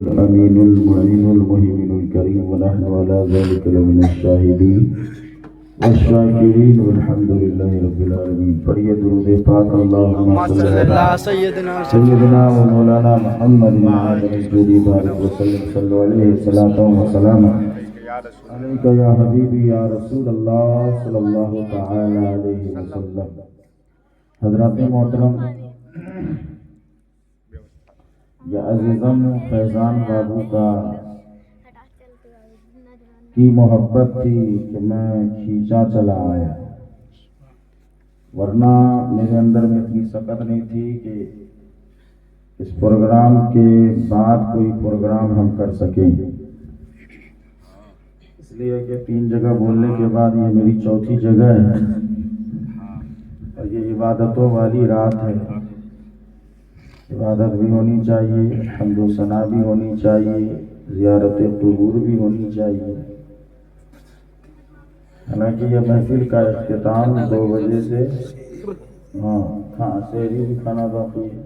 الأمين المعين المهيمن الكريم ونحن على ذلك لمن الشاهدين والشاكرين والحمد لله رب العالمين. پڑھیے درود پاک اللہم صلی اللہ سیدنا و مولانا محمد معادن الجودی بارک وسلم صلی علیہ الصلاة والسلام علیکہ یا حبیبی یا رسول اللہ صلی اللہ تعالی علیہ وسلم. حضرات محترم، یا عزیزم، فیضان بابو کی محبت تھی کہ میں کھینچا چلا آیا، ورنہ میرے اندر میں اتنی سکت نہیں تھی کہ اس پروگرام کے بعد کوئی پروگرام ہم کر سکیں، اس لیے کہ 3 جگہ بولنے کے بعد یہ میری 4تھی جگہ ہے اور یہ عبادتوں والی رات ہے. عبادت بھی ہونی چاہیے، حمد و ثنا بھی ہونی چاہیے، زیارت قبور بھی ہونی چاہیے. حالانکہ یہ محفل کا اختتام 2 بجے سے سحری بھی کھانا باقی ہے،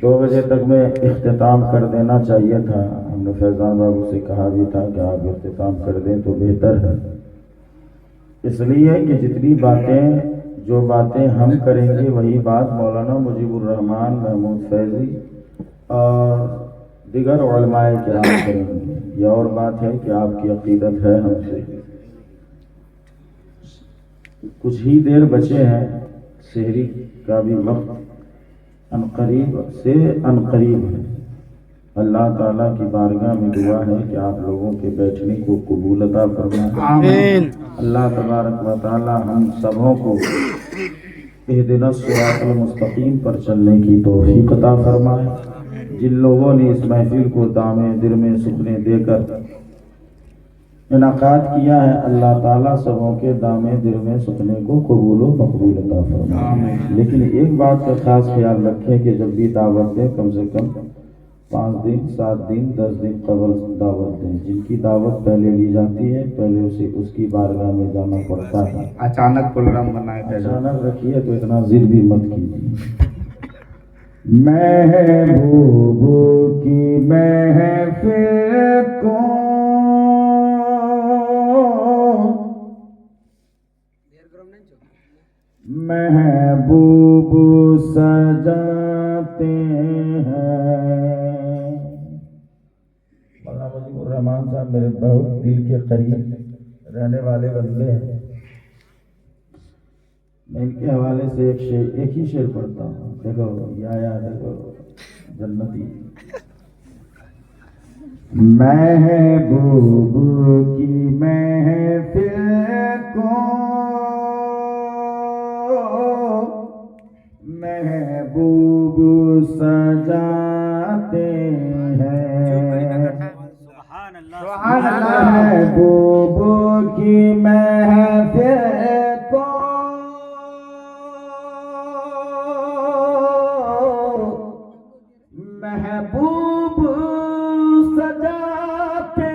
2 بجے تک میں اختتام کر دینا چاہیے تھا. ہم نے فیضان بابو سے کہا بھی تھا کہ آپ اختتام کر دیں تو بہتر ہے، اس لیے کہ جتنی باتیں جو باتیں ہم کریں گے وہی بات مولانا مجیب الرحمن محمود فیضی اور دیگر علماء کرام کریں گے. یہ اور بات ہے کہ آپ کی عقیدت ہے ہم سے. کچھ ہی دیر بچے ہیں، سحری کا بھی وقت عنقریب سے عنقریب ہے. اللہ تعالیٰ کی بارگاہ میں دعا ہے کہ آپ لوگوں کے بیٹھنے کو قبول عطا فرمائے. آمین. اللہ تبارک و تعالیٰ ہم سبوں کو اہدنا الصراط المستقیم پر چلنے کی توفیق عطا فرمائے. جن لوگوں نے اس محفل کو دامے دل میں سکنے دے کر انعقاد کیا ہے، اللہ تعالیٰ سبوں کے دامے دل میں سکنے کو قبول و مقبول عطا فرمائے. لیکن ایک بات کا خاص خیال رکھیں کہ جب بھی دعوت دیں کم سے کم 5 دن 7 دن 10 دن قبل دعوت دیں. جن کی دعوت پہلے لی جاتی ہے پہلے اسے اس کی بارگاہ میں جانا پڑتا ہے. اچانک پروگرام بنائے تھے، اچانک رکھیے تو اتنا ضد بھی مت کیجیے. محبوب کی محفل کو محبوب سجاتے ہیں. مولانا مجیب الرحمان صاحب میرے بہت دل کے قریب رہنے والے بندے ہیں. میں ان کے حوالے سے ایک ہی شعر پڑھتا ہوں. دیکھو یا دیکھو جنتی. محبوب کی محفل کو محبوب سجاتے ہیں. محبوب کی محفل کو محبوب سجاتے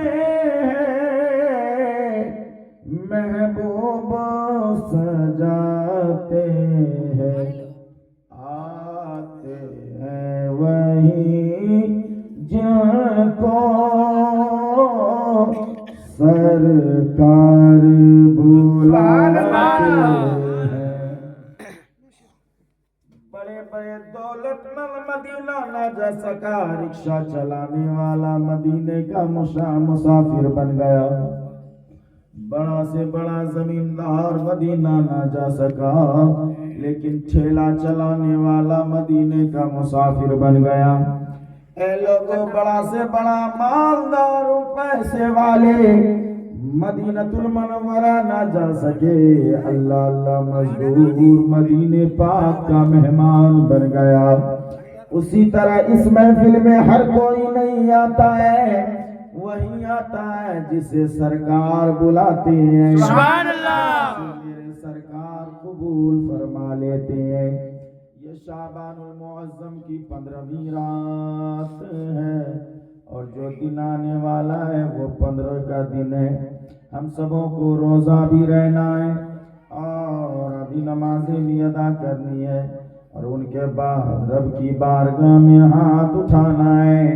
ہیں. محبوب سجاتے ہیں. آتے ہیں وہی جن کو سرکار بلاتے ہیں. بڑے بڑے دولت مند مدینہ نہ جا سکا، رکشہ چلانے والا مدینے کا مسافر بن گیا. بڑا سے بڑا زمیندار مدینہ نہ جا سکا، لیکن ٹھیلا چلانے والا مدینے کا مسافر بن گیا. اے لوگوں، بڑا سے بڑا مالدار پیسے والے مدینۃ المنورہ نہ جا سکے، اللہ اللہ مزدور مدینے پاک کا مہمان بن گیا. اسی طرح اس محفل میں ہر کوئی نہیں آتا ہے، وہی آتا ہے جسے سرکار بلاتے ہیں. سبحان اللہ. میرے سرکار قبول فرما لیتے ہیں. یہ شعبان المعظم کی 15ویں رات ہے اور جو دن آنے والا ہے وہ 15 کا دن ہے. ہم سبوں کو روزہ بھی رہنا ہے اور ابھی نمازیں بھی ادا کرنی ہے اور ان کے بعد رب کی بارگاہ میں ہاتھ اٹھانا ہے.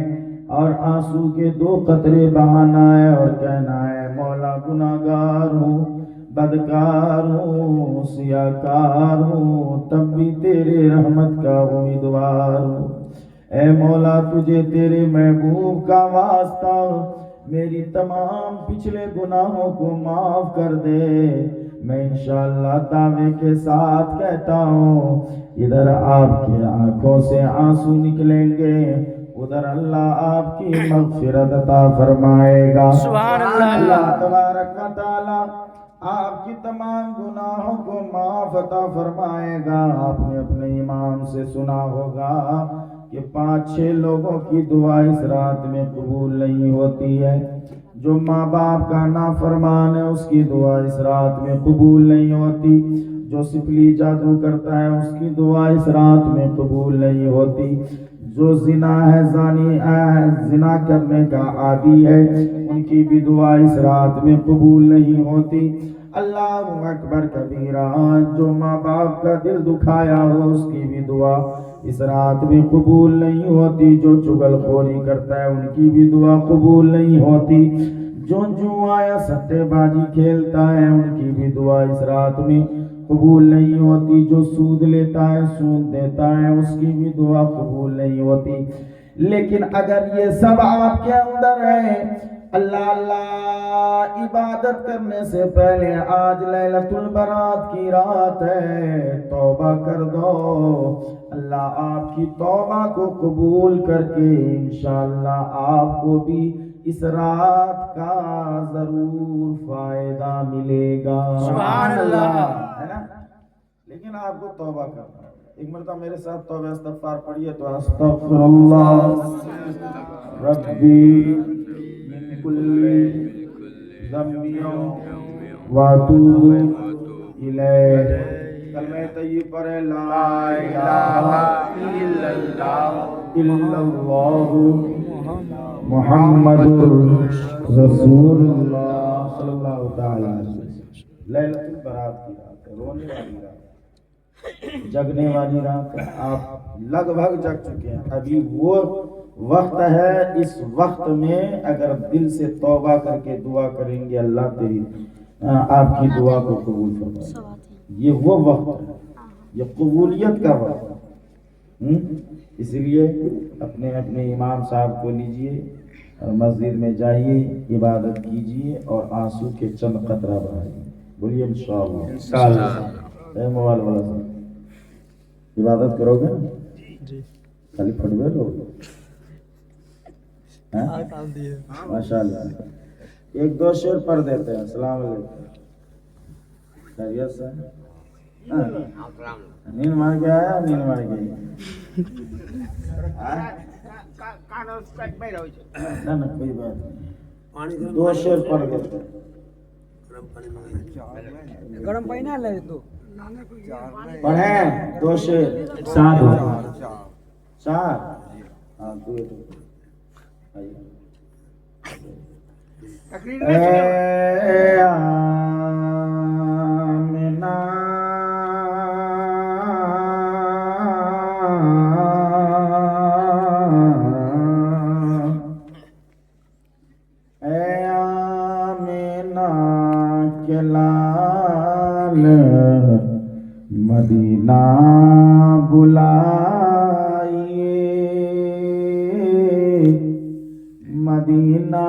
اور آنسو کے 2 قطرے بہانا ہے اور کہنا ہے مولا گناہگار ہوں، بدکار ہوں، سیاہکار ہوں، تب بھی تیرے رحمت کا امیدوار ہوں۔ اے مولا تجھے تیرے محبوب کا واسطہ، میری تمام پچھلے گناہوں کو معاف کر دے۔ میں انشاءاللہ دعوے کے ساتھ کہتا ہوں، ادھر آپ کی آنکھوں سے آنسو نکلیں گے، ادھر اللہ آپ کی مغفرت عطا فرمائے گا۔ سبحان اللہ۔ اللہ تبارک و تعالی آپ کی تمام گناہوں کو معاف عطا فرمائے گا۔ آپ نے اپنے امام سے سنا ہوگا کہ 5-6 لوگوں کی دعا اس رات میں قبول نہیں ہوتی ہے۔ جو ماں باپ کا نافرمان ہے اس کی دعا اس رات میں قبول نہیں ہوتی، جو سپلی جادو کرتا ہے اس کی دعا اس رات میں قبول نہیں ہوتی، جو زنا ہے زانی ہے، زنا کرنے کا عادی ہے، ان کی بھی دعا اس رات میں قبول نہیں ہوتی۔ اللہ اکبر کبیرہ، جو ماں باپ کا دل دکھایا ہو اس کی بھی دعا اس رات میں قبول نہیں ہوتی، جو چغل خوری کرتا ہے ان کی بھی دعا قبول نہیں ہوتی، جو جوا یا سٹے بازی کھیلتا ہے ان کی بھی دعا اس رات میں قبول نہیں ہوتی، جو سود لیتا ہے سود دیتا ہے اس کی بھی دعا قبول نہیں ہوتی۔ لیکن اگر یہ سب آپ کے اندر ہے، اللہ اللہ عبادت کرنے سے پہلے آج لیلۃ البرات کی رات ہے، توبہ کر دو، اللہ آپ کی توبہ کو قبول کر کے انشاءاللہ آپ کو بھی اس رات کا ضرور فائدہ ملے گا۔ سبحان اللہ۔ ہے نا؟ لیکن آپ کو توبہ کرنا ہے۔ ایک مرتبہ میرے ساتھ توبہ استغفار پڑھیے تو استغفر اللہ ربی من کل ذنب واتوب الیہ۔ کلمہ طیب پڑھے، لا الہ الا اللہ محمد رسول اللہ صلی اللہ تعالی علیہ وسلم۔ لیلۃ البرات کی رات ہے، رونے والی رات ہے، جگنے والی رات ہے۔ آپ لگ بھگ جگ چکے ہیں، ابھی وہ وقت ہے، اس وقت میں اگر دل سے توبہ کر کے دعا کریں گے اللہ تیری آپ کی دعا کو قبول فرمائے گا۔ یہ وہ وقت ہے، یہ قبولیت کا وقت ہے۔ اس لیے اپنے اپنے امام صاحب کو لیجئے اور مسجد میں جائیے، عبادت کیجئے اور آنسو کے چند قطرہ بہائیے۔ بولیے انشاءاللہ۔ اے موبائل والا صاحب، عبادت کرو گے جی خالی پڑھوے لوگ؟ ماشاءاللہ۔ ایک 2 شعر پڑھ دیتے ہیں۔ السلام علیکم، خیریت سے؟ نیند مار کے آیا؟ نیند مار کے نہ کوئی بات نہیں، 2 شعر پڑھ دیتے ہیں۔ گرم پانی نہ لے تو پڑھیں 2 شعر، 4 ہاں 2 اے آمنہ اے آمنہ کے لال مدینہ بلائیے، مدینہ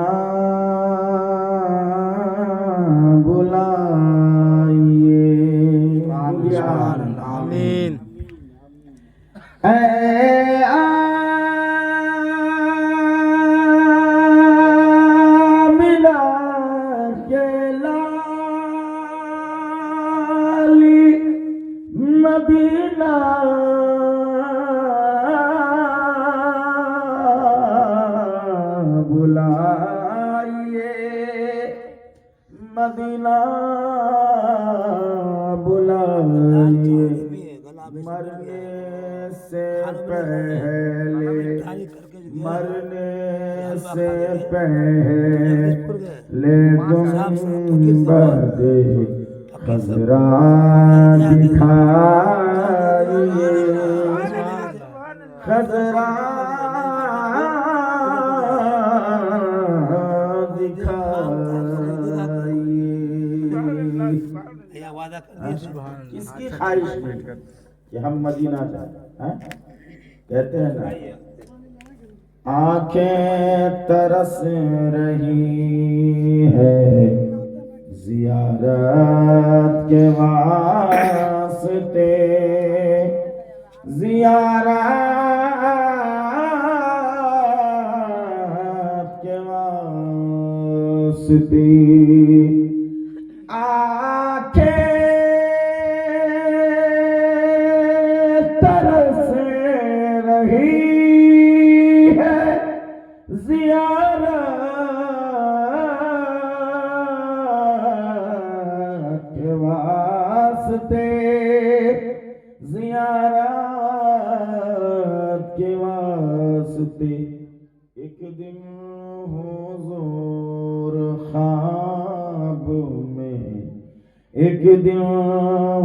بلائیے۔ آمین۔ اے آمنہ کے لالی مدینہ بلائیے، مدینہ بلائیے، مرنے سے پہلے، مرنے سے پہلے گنبد خضرا دکھائیے، خضرا کس کی خواہش نہیں کہ ہم مدینہ جائیں؟ ہاں؟ کہتے ہیں نا آنکھیں ترس رہی ہے زیارت کے واسطے، زیارت کے واسطے آنکھیں ترس رہی ہے زیارت کے واسطے، زیارت کے واسطے۔ ایک دن حضور خواب میں، ایک دن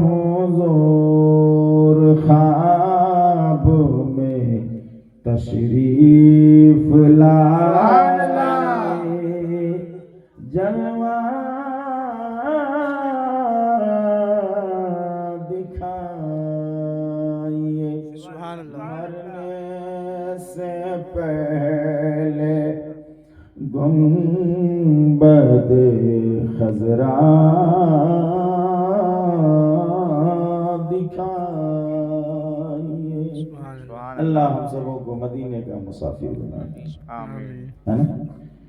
حضور خواب میں تشریف لائے، جلوہ دکھائیے، مرنے سے پہلے گنبد خضرا دکھائیے۔ اللہ ہم سبوں کو مدینے کا مسافر بنائے، ہے نا؟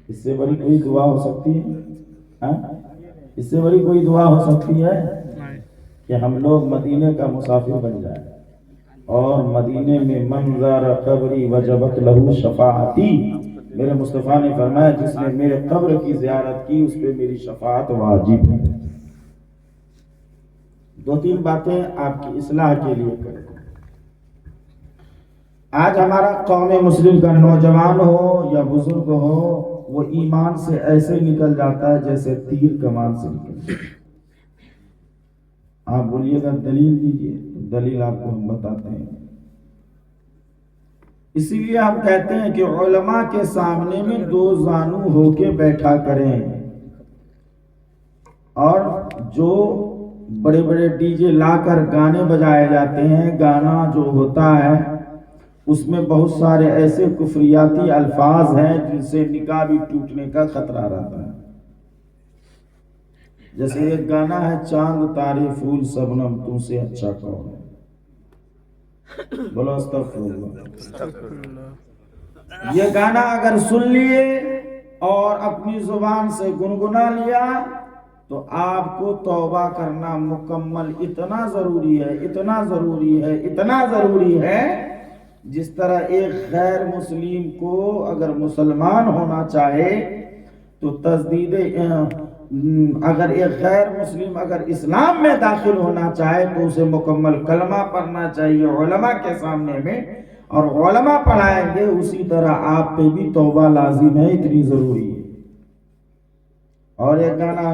اس سے بڑی کوئی دعا ہو سکتی ہے؟ ہاں؟ اس سے بڑی کوئی دعا ہو سکتی ہے کہ ہم لوگ مدینے کا مسافر بن جائیں، اور مدینے میں من زار قبری وجبت لہو شفاعتی، میرے مصطفیٰ نے فرمایا جس نے میرے قبر کی زیارت کی اس پہ میری شفاعت واجب ہے۔ دو تین باتیں آپ کی اصلاح کے لیے کریں۔ آج ہمارا قوم مسلم کا نوجوان ہو یا بزرگ ہو، وہ ایمان سے ایسے نکل جاتا ہے جیسے تیر کمان سے نکل جاتا ہے۔ آپ بولیے گا دلیل دیجیے، دلیل آپ کو ہم بتاتے ہیں۔ اسی لیے ہم کہتے ہیں کہ علماء کے سامنے میں دو زانو ہو کے بیٹھا کریں، اور جو بڑے بڑے ڈی جے لا کر گانے بجائے جاتے ہیں، گانا جو ہوتا ہے اس میں بہت سارے ایسے کفریاتی الفاظ ہیں جن سے نکاح بھی ٹوٹنے کا خطرہ رہتا ہے۔ جیسے ایک گانا ہے چاند تارے پھول شبنم تم سے اچھا کون ہے، بولو استغفر اللہ۔ یہ گانا اگر سن لیے اور اپنی زبان سے گنگنا لیا تو آپ کو توبہ کرنا مکمل اتنا ضروری ہے، اتنا ضروری ہے، اتنا ضروری ہے، جس طرح ایک غیر مسلم کو اگر مسلمان ہونا چاہے تو تجدید، اگر ایک غیر مسلم اگر اسلام میں داخل ہونا چاہے تو اسے مکمل کلمہ پڑھنا چاہیے علماء کے سامنے میں، اور علماء پڑھائیں گے، اسی طرح آپ پہ بھی توبہ لازم ہے، اتنی ضروری ہے۔ اور ایک گانا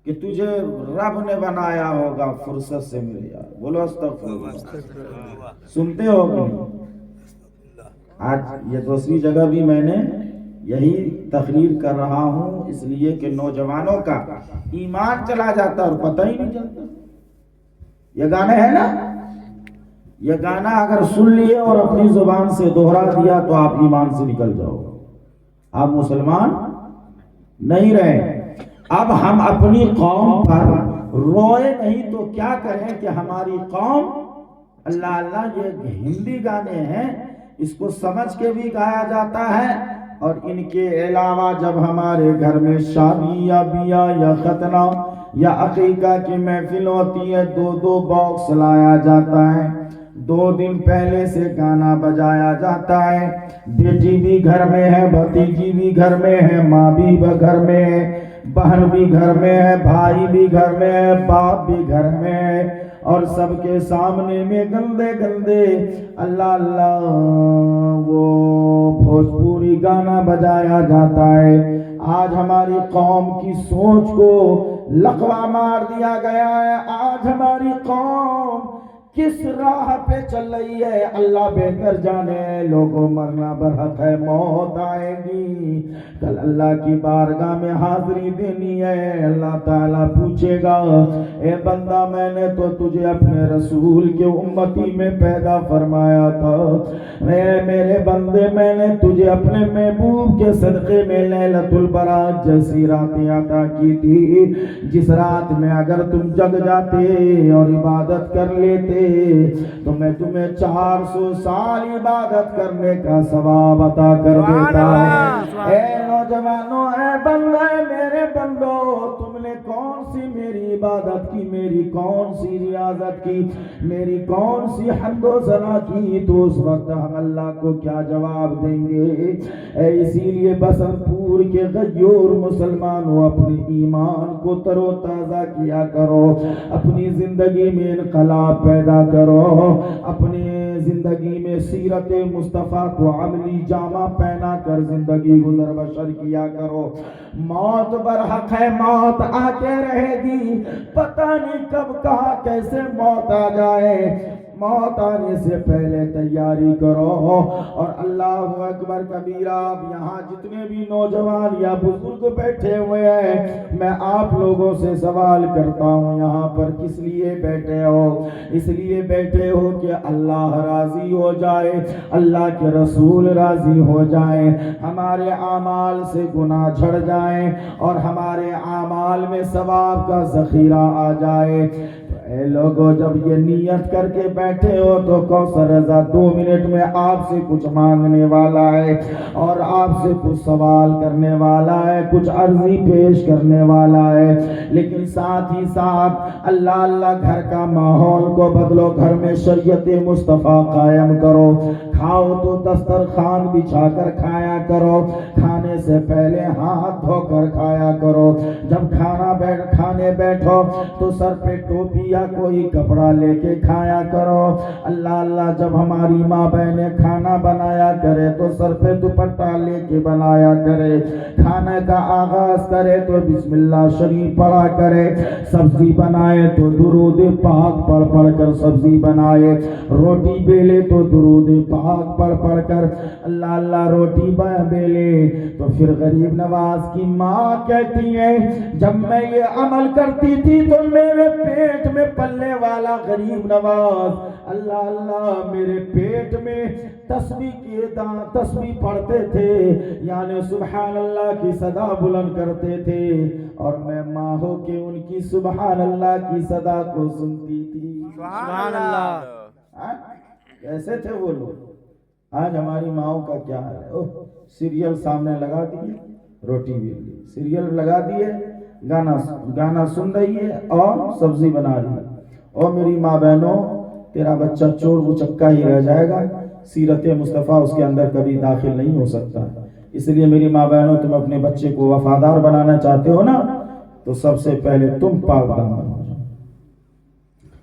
کہ تجھے رب نے بنایا ہوگا فرصت سے میرے یار، بولو استغفر اللہ۔ سنتے ہو کہ نہیں؟ آج یہ دوسری جگہ بھی میں نے یہی تقریر کر رہا ہوں، اس لیے کہ نوجوانوں کا ایمان چلا جاتا اور پتہ ہی نہیں چلتا۔ یہ گانے ہیں نا، یہ گانا اگر سن لیے اور اپنی زبان سے دوہرا دیا تو آپ ایمان سے نکل جاؤ، آپ مسلمان نہیں رہے۔ اب ہم اپنی قوم پر روئے نہیں تو کیا کریں کہ ہماری قوم، اللہ اللہ، یہ ہندی گانے ہیں، اس کو سمجھ کے بھی گایا جاتا ہے، اور ان کے علاوہ جب ہمارے گھر میں شادی یا بیاہ یا ختنہ یا عقیقہ کی محفل ہوتی ہے، دو دو باکس لایا جاتا ہے، 2 دن پہلے سے گانا بجایا جاتا ہے، بیٹی بھی گھر میں ہے، بھتیجی بھی گھر میں ہے، ماں بھی گھر میں ہے، بہن بھی گھر میں ہے، بھائی بھی گھر میں ہے، باپ بھی گھر میں ہے، اور سب کے سامنے میں گندے گندے اللہ اللہ وہ بھوجپوری گانا بجایا جاتا ہے۔ آج ہماری قوم کی سوچ کو لقوہ مار دیا گیا ہے۔ آج ہماری قوم کس راہ پہ چل رہی ہے اللہ بہتر جانے. لوگوں مرنا برحق ہے, موت آئے گی, کل اللہ کی بارگاہ میں حاضری دینی ہے. اللہ تعالیٰ پوچھے گا اے بندہ میں نے تو تجھے اپنے رسول کے امتی میں پیدا فرمایا تھا, اے میرے بندے میں نے تجھے اپنے محبوب کے صدقے میں لیلۃ البرات جیسی راتیں عطا کی تھی, جس رات میں اگر تم جگ جاتے اور عبادت کر لیتے تو میں تمہیں 400 سال عبادت کرنے کا ثواب عطا کر دیتا. اے نوجوانوں, اے بندے, میرے بندو, تم نے کون سی میری عبادت کی, میری کون سی ریاضت کی, میری کون سی حمد و ثنا کی, تو اس وقت ہم اللہ کو کیا جواب دیں گے؟ اسی لیے بسن پور کے غیور مسلمانوں, اپنے ایمان کو تر و تازہ کیا کرو, اپنی زندگی میں انقلاب پیدا کرو, اپنی زندگی میں سیرت مصطفیٰ کو عملی جامہ پہنا کر زندگی گزر بسر کیا کرو. موت برحق ہے, موت آ کے رہے گی, پتہ نہیں کب کہاں کیسے موت آ جائے. موت آنے سے پہلے تیاری کرو. اور اللہ اکبر کبیرہ. آپ یہاں جتنے بھی نوجوان یا بزرگ بیٹھے ہوئے ہیں, میں آپ لوگوں سے سوال کرتا ہوں, یہاں پر کس لیے بیٹھے ہو؟ اس لیے بیٹھے ہو کہ اللہ راضی ہو جائے, اللہ کے رسول راضی ہو جائیں, ہمارے اعمال سے گناہ جھڑ جائیں اور ہمارے اعمال میں ثواب کا ذخیرہ آ جائے. اے لوگوں, جب یہ نیت کر کے بیٹھے ہو تو کوثر رضا 2 منٹ میں آپ سے کچھ مانگنے والا ہے اور آپ سے کچھ سوال کرنے والا ہے, کچھ عرضی پیش کرنے والا ہے. لیکن ساتھ ہی ساتھ اللہ اللہ گھر کا ماحول کو بدلو, گھر میں شریعت مصطفیٰ قائم کرو. کھاؤ تو دسترخوان بچھا کر کھایا کرو, کھانے سے پہلے ہاتھ دھو کر کھایا کرو. جب کھانے بیٹھو تو سر پہ ٹوپی یا کوئی کپڑا لے کے کھایا کرو. اللہ اللہ, جب ہماری ماں بہنیں کھانا بنایا کرے تو سر پہ دوپٹہ لے کے بنایا کرے. کھانے کا آغاز کرے تو بسم اللہ شریف پڑھا کرے. سبزی بنائے تو درود پاک پڑھ پڑھ کر سبزی بنائے. روٹی بیلے تو درود پاک پڑھ پڑھ کر اللہ اللہ روٹی بیلے. تو پھر غریب نواز کی ماں کہتی ہے, جب میں یہ عمل کرتی تھی تو میرے پیٹ میں پلنے والا غریب نواز اللہ اللہ میرے پیٹ میں تسبیح پڑھتے تھے, یعنی سبحان اللہ کی صدا بلند کرتے تھے, اور میں ماں ہو کے ان کی سبحان اللہ کی صدا کو سنتی تھی. سبحان اللہ. کیسے تھے وہ لوگ؟ آج ہماری ماؤں کا کیا ہے؟ سیریل سامنے لگا دیے, روٹی بھی لی, سیریل لگا دیے, گانا سن رہی ہے اور سبزی بنا رہی ہے. اور میری ماں بہنوں, تیرا بچہ چور بچکا ہی رہ جائے گا, سیرت مصطفیٰ اس کے اندر کبھی داخل نہیں ہو سکتا. اس لیے میری ماں بہنوں, تم اپنے بچے کو وفادار بنانا چاہتے ہو نا, تو سب سے پہلے تم پاک دامن ہو جاؤ.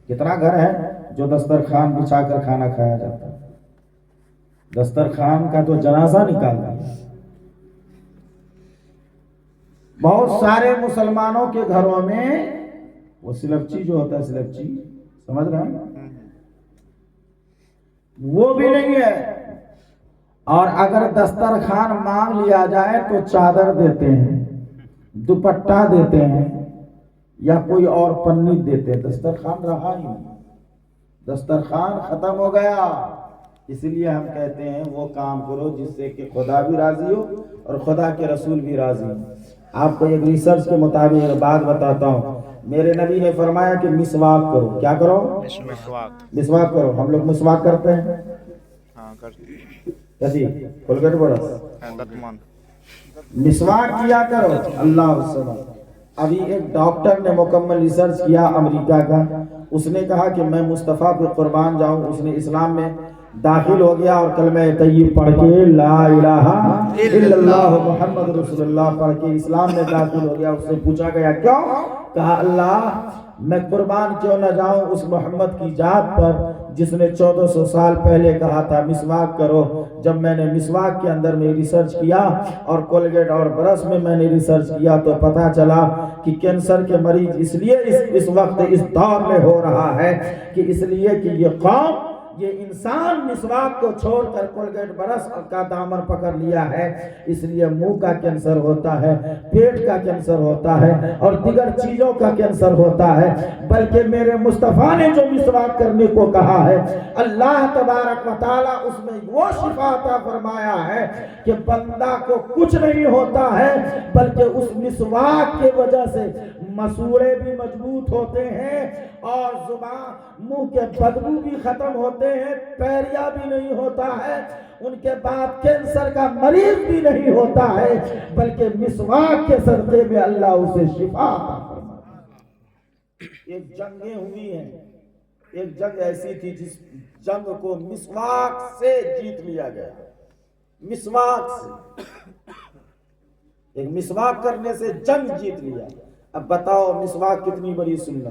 کتنا گھر ہے جو دسترخوان بچھا کر کھانا کھایا جاتا ہے, دسترخوان کا تو جنازہ نکال دیا. بہت سارے مسلمانوں کے گھروں میں وہ سلپچی جو ہوتا ہے, سلپچی سمجھ رہے ہیں, وہ بھی نہیں ہے. اور اگر دسترخوان مانگ لیا جائے تو چادر دیتے ہیں, دوپٹہ دیتے ہیں, یا کوئی اور پنی دیتے ہیں. دسترخوان رہا ہی نہیں, دسترخوان ختم ہو گیا. اس لیے ہم کہتے ہیں وہ کام کرو جس سے کہ خدا بھی راضی ہو اور خدا کے رسول بھی راضی ہو. آپ کو ایک ریسرچ کے مطابق ایک بات بتاتا ہوں. میرے نبی نے فرمایا کہ مسواک کرو. کیا کرو؟ مسواک کرو. ہم لوگ مسواک کرتے ہیں, کیسی کولگیٹ برس, مسواک کیا کرو. اللہ وسلم. ابھی ایک ڈاکٹر نے مکمل ریسرچ کیا امریکہ کا, اس نے کہا کہ میں مصطفیٰ پہ قربان جاؤں. اس نے اسلام میں داخل ہو گیا اور کلمہ طیب پڑھ کے لا الہ الا اللہ محمد رسول اللہ پڑھ کے اسلام میں داخل ہو گیا. اس سے پوچھا گیا کیوں؟ کہا اللہ میں قربان کیوں نہ جاؤں اس محمد کی ذات پر جس نے 1400 سال پہلے کہا تھا مسواک کرو. جب میں نے مسواک کے اندر میں ریسرچ کیا اور کولگیٹ اور برش میں نے ریسرچ کیا تو پتا چلا کہ کینسر کے مریض اس لیے اس وقت اس دور میں ہو رہا ہے کہ اس لیے کہ یہ قوم یہ انسان مسواک کو چھوڑ کر کولگیٹ برش کا دامن پکڑ لیا ہے. اس لیے منہ کا کینسر ہوتا ہے, پیٹ کا کینسر ہوتا ہے اور دیگر چیزوں کا کینسر ہوتا ہے. بلکہ میرے مصطفیٰ نے جو مسواک کرنے کو کہا ہے اللہ تبارک و تعالیٰ اس میں وہ شفا عطا فرمایا ہے کہ بندہ کو کچھ نہیں ہوتا ہے بلکہ اس مسواک کی وجہ سے مسوڑے بھی مضبوط ہوتے ہیں اور زبان منہ کے بدبو بھی ختم ہوتے ہیں, پیریا بھی نہیں ہوتا ہے, ان کے بعد کینسر کا مریض بھی نہیں ہوتا ہے بلکہ مسواک کے صدقے میں اللہ اسے شفا عطا فرماتا ہے. ایک جنگیں ہوئی ہیں, ایک جنگ ایسی تھی جس جنگ کو مسواک سے جیت لیا گیا. مسواک سے, ایک مسواک کرنے سے جنگ جیت لیا. اب بتاؤ مسواک کتنی بڑی سنت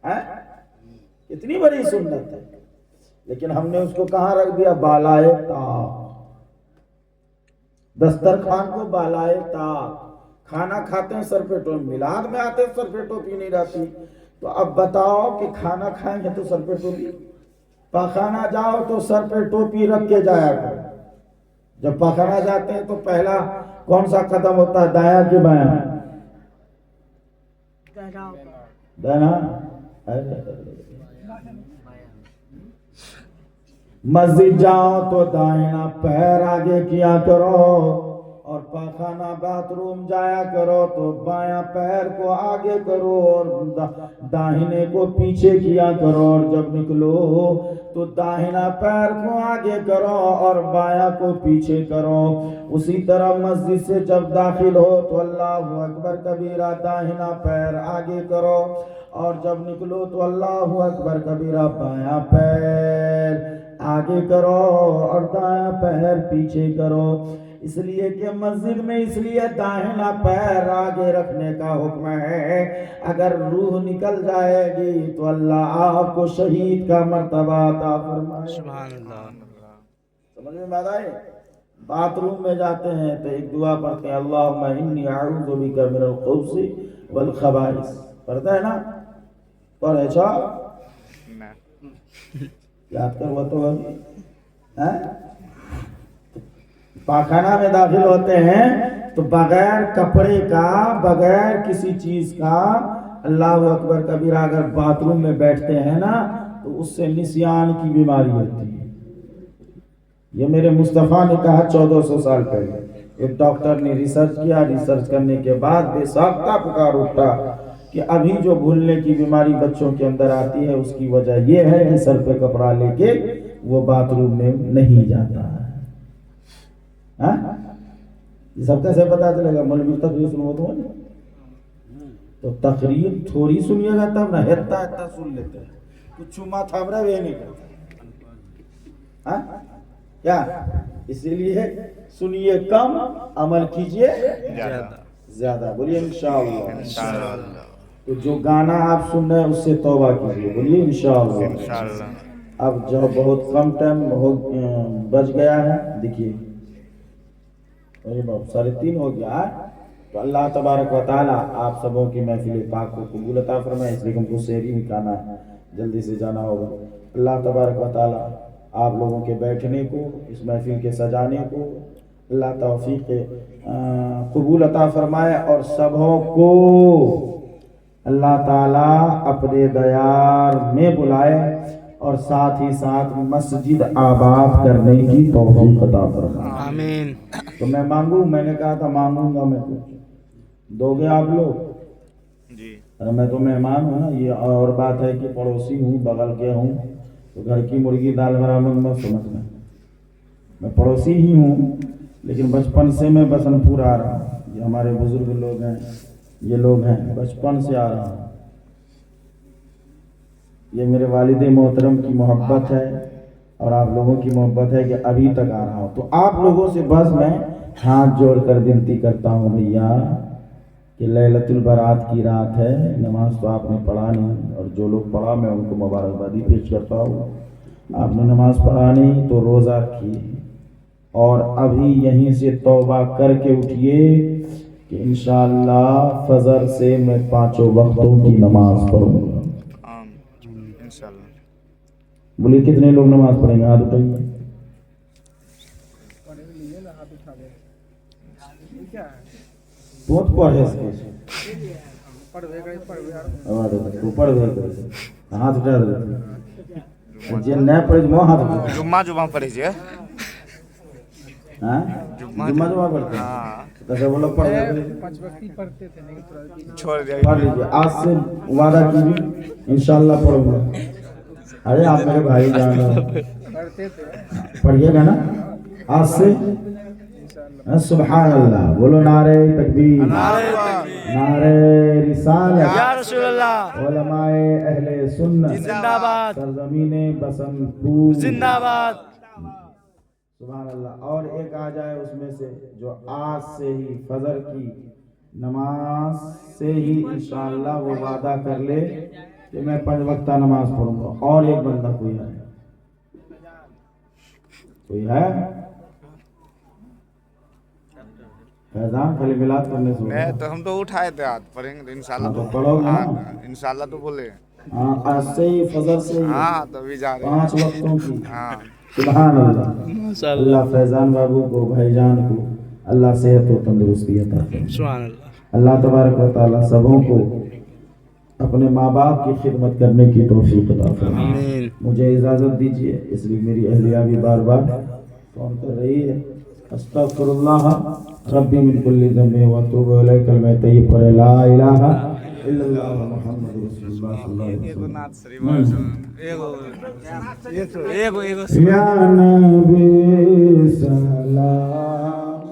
ہے, کتنی بڑی سنت ہے, لیکن ہم نے اس کو کہاں رکھ دیا؟ بالائے طاق, دسترخوان کو بالائے طاق. کھانا کھاتے ہیں سر پہ ٹوپی, میلاد میں آتے ہیں سر پہ ٹوپی نہیں رہتی. تو اب بتاؤ کہ کھانا کھائیں گے تو سر پہ ٹوپی, پاخانہ جاؤ تو سر پہ ٹوپی رکھ کے جایا کرو. جب پاخانہ جاتے ہیں تو پہلا کون سا قدم ہوتا ہے, دایاں کہ بایاں؟ دایاں. مسجد جاؤ تو دائیں پیر آگے کیا کرو اور پاخانہ باتھ روم جایا کرو تو بایاں پیر کو آگے کرو اور داہنے کو پیچھے کیا کرو, اور جب نکلو تو داہنا پیر کو آگے کرو اور بایاں کو پیچھے کرو. اسی طرح مسجد سے جب داخل ہو تو اللہ اکبر کبیرہ, داہنا پیر آگے کرو اور جب نکلو تو اللہ اکبر کبیرہ, بایاں پیر آگے کرو اور دایاں پیر پیچھے کرو. اس لیے کہ مسجد میں اس لیے داہنا پیر آگے رکھنے کا حکم ہے, اگر روح نکل جائے گی تو اللہ آپ کو شہید کا مرتبہ عطا فرمائے. سبحان اللہ. سمجھ میں بات آئی؟ باتھ روم میں جاتے ہیں تو ایک دعا پڑھتے ہیں, اللہم انی اعوذ بک من الخبث والخبائث. پڑھتا ہے نا؟ پڑھے چھا یاد کر وہ تو پاخانہ میں داخل ہوتے ہیں تو بغیر کپڑے کا, بغیر کسی چیز کا, اللہ اکبر کبیرہ, اگر باتھ روم میں بیٹھتے ہیں نا تو اس سے نسیان کی بیماری ہوتی ہے. یہ میرے مصطفیٰ نے کہا 1400 سال پہلے. ایک ڈاکٹر نے ریسرچ کیا, ریسرچ کرنے کے بعد بے ساختہ پکار اٹھا کہ ابھی جو بھولنے کی بیماری بچوں کے اندر آتی ہے اس کی وجہ یہ ہے کہ سر پہ کپڑا لے کے وہ باتھ روم میں نہیں جاتا ہے. یہ سب کیسے پتا چلے گا؟ مولوی تقریر سنو تو تقریر تھوڑی سنیے گا تب نہ, ہتا سن لیتے ہیں, کچھ چما تھامرا وہ نہیں کرتا کیا. اسی لیے سنیے کم, عمل کیجئے زیادہ. بولیے انشاءاللہ. تو جو گانا آپ سن رہے ہیں اس سے توبہ کیجئے. بولیے انشاءاللہ. اب جو بہت کم ٹائم بچ گیا ہے, دیکھیے 3:30 ہو گیا ہے, تو اللہ تبارک و تعالی آپ سبوں کی محفل پاک کو قبول عطا فرمائے. اس لیے ہم کو سحری بھی کھانا ہے, جلدی سے جانا ہوگا. اللہ تبارک و تعالی آپ لوگوں کے بیٹھنے کو, اس محفل کے سجانے کو اللہ توفیق قبول عطا فرمائے اور سبوں کو اللہ تعالی اپنے دیار میں بلائے اور ساتھ ہی ساتھ مسجد آباد کرنے کی توفیق عطا فرمائے. آمین. تو میں مانگوں, میں نے کہا تھا مانگوں گا, میں کچھ دو گے آپ لوگ؟ جی. میں تو مہمان ہوں نا, یہ اور بات ہے کہ پڑوسی ہوں, بغل کے ہوں, تو گھر کی مرغی دال برابر مت سمجھنا. میں پڑوسی ہی ہوں لیکن بچپن سے میں بسن پور آ رہا ہوں. یہ ہمارے بزرگ لوگ ہیں, یہ لوگ ہیں, بچپن سے آ رہا ہوں. یہ میرے والد محترم کی محبت ہے اور آپ لوگوں کی محبت ہے کہ ابھی تک آ رہا ہوں. تو آپ لوگوں سے بس میں ہاتھ جوڑ کر ونتی کرتا ہوں بھیا کہ لیلۃ البرات کی رات ہے. نماز تو آپ نے پڑھا نہیں، اور جو لوگ پڑھا میں ان کو مبارکبادی پیش کرتا ہوں. آپ نے نماز پڑھا نہیں تو روزہ رکھیے، اور ابھی یہیں سے توبہ کر کے اٹھیے کہ انشاءاللہ فجر سے میں 5 وقتوں کی نماز پڑھوں گا. انشاءاللہ. بولیے کتنے لوگ نماز پڑھیں گے؟ ہاتھ اٹھائیے. بہت پڑھے اس کے ہاتھ اٹھا دے. جن نہ پڑھے وہ ہاتھ اٹھا. جمعہ پڑھے جی. ہاں جمعہ پڑھتے ہیں تو وہ لوگ پڑھتے چھوڑ دیا. پڑھ لیجیے. آج سے وعدہ کیجیے انشاءاللہ پڑھوں گا. ارے آپ میرے بھائی جان پڑھیے گا نا آج سے. سبحان اللہ بولو. نعرہ تکبیر، نعرہ رسالت، یا رسول اللہ، علماء اہل سنت زندہ باد، سرزمین بسنت پور زندہ باد. سبحان اللہ. اور ایک آ جائے اس میں سے جو آج سے ہی فجر کی نماز سے ہی انشاءاللہ وہ وعدہ کر لے کہ میں 5 وقتہ نماز پڑھوں گا. اور ایک بندہ کوئی ہے؟ کوئی ہے؟ فیضان خالی ملاد کرنے سے میں تو ہم تو اٹھائے تھے ہاتھ. پڑھیں گے تو انشاءاللہ. تو پڑھو گے نا انشاءاللہ تو بولے. ہاں آج سے ہی فجر سے ہی ہاں تو ابھی جا رہے 5 وقتوں کی. ہاں. سبحان اللہ. اللہ فیضان بابو کو، بھائی جان کو اللہ صحت و تندرستی عطا فرمائے. سبحان اللہ. اللہ تبارک و تعالی سبوں کو اپنے ماں باپ کی خدمت کرنے کی توفیق عطا فرمائے. آمین. مجھے اجازت دیجیے، اس لیے میری اہلیہ بھی بار بار فون کر رہی ہے. استغفر اللہ ربی من کل ذنب واتوب الیہ. کلمہ طیب پڑھے لا الہ الا اللہ محمد رسول اللہ صلی اللہ علیہ وسلم. یا نبی سلام